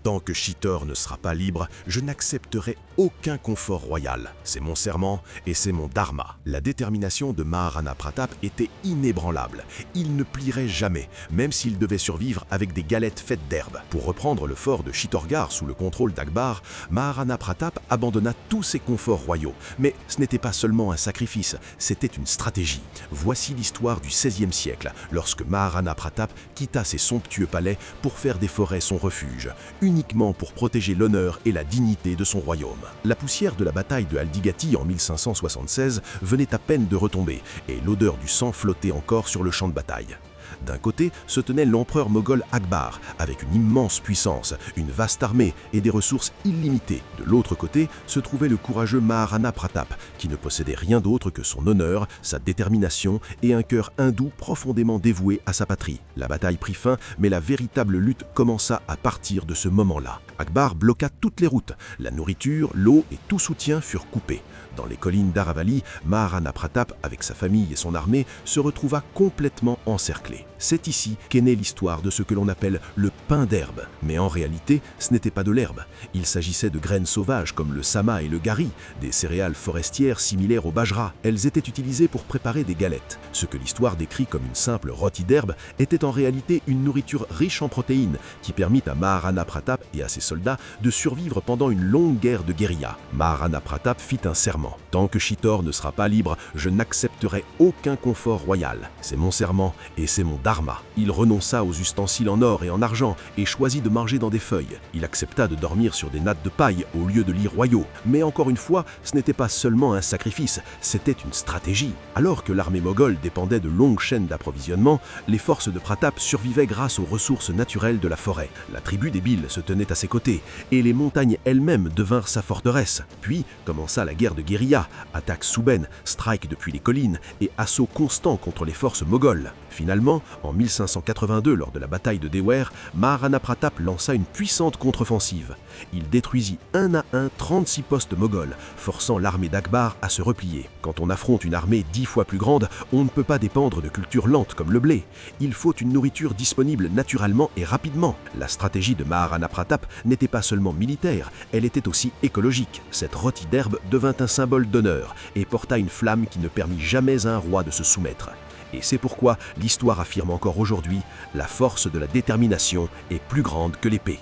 Tant que Chittor ne sera pas libre, je n'accepterai aucun confort royal. C'est mon serment et c'est mon dharma. La détermination de Maharana Pratap était inébranlable. Il ne plierait jamais, même s'il devait survivre avec des galettes faites d'herbe. Pour reprendre le fort de Chittorgarh sous le contrôle d'Akbar, Maharana Pratap abandonna tous ses conforts royaux. Mais ce n'était pas seulement un sacrifice, c'était une stratégie. Voici l'histoire du XVIe siècle, lorsque Maharana Pratap quitta ses somptueux palais pour faire des forêts son refuge, uniquement pour protéger l'honneur et la dignité de son royaume. La poussière de la bataille de Haldigati en 1576 venait à peine de retomber, et l'odeur du sang flottait encore sur le champ de bataille. D'un côté se tenait l'empereur moghol Akbar, avec une immense puissance, une vaste armée et des ressources illimitées. De l'autre côté se trouvait le courageux Maharana Pratap, qui ne possédait rien d'autre que son honneur, sa détermination et un cœur hindou profondément dévoué à sa patrie. La bataille prit fin, mais la véritable lutte commença à partir de ce moment-là. Akbar bloqua toutes les routes, la nourriture, l'eau et tout soutien furent coupés. Dans les collines d'Aravalli, Maharana Pratap, avec sa famille et son armée, se retrouva complètement encerclé. C'est ici qu'est née l'histoire de ce que l'on appelle le pain d'herbe. Mais en réalité, ce n'était pas de l'herbe. Il s'agissait de graines sauvages comme le sama et le gari, des céréales forestières similaires au bajra. Elles étaient utilisées pour préparer des galettes. Ce que l'histoire décrit comme une simple rôtie d'herbe était en réalité une nourriture riche en protéines qui permit à Maharana Pratap et à ses soldats de survivre pendant une longue guerre de guérilla. Maharana Pratap fit un serment. Tant que Chittor ne sera pas libre, je n'accepterai aucun confort royal. C'est mon serment et c'est mon dharma. Il renonça aux ustensiles en or et en argent et choisit de manger dans des feuilles. Il accepta de dormir sur des nattes de paille au lieu de lits royaux. Mais encore une fois, ce n'était pas seulement un sacrifice, c'était une stratégie. Alors que l'armée moghole dépendait de longues chaînes d'approvisionnement, les forces de Pratap survivaient grâce aux ressources naturelles de la forêt. La tribu des Bhils se tenait à ses côtés et les montagnes elles-mêmes devinrent sa forteresse. Puis commença la guerre de guérilla, attaques soudaines, strikes depuis les collines et assauts constants contre les forces mogholes. Finalement, en 1582, lors de la bataille de Dewer, Maharana Pratap lança une puissante contre-offensive. Il détruisit un à un 36 postes moghols, forçant l'armée d'Akbar à se replier. Quand on affronte une armée 10 fois plus grande, on ne peut pas dépendre de cultures lentes comme le blé. Il faut une nourriture disponible naturellement et rapidement. La stratégie de Maharana Pratap n'était pas seulement militaire, elle était aussi écologique. Cette rôtie d'herbe devint un symbole d'honneur et porta une flamme qui ne permit jamais à un roi de se soumettre. Et c'est pourquoi l'histoire affirme encore aujourd'hui, la force de la détermination est plus grande que l'épée.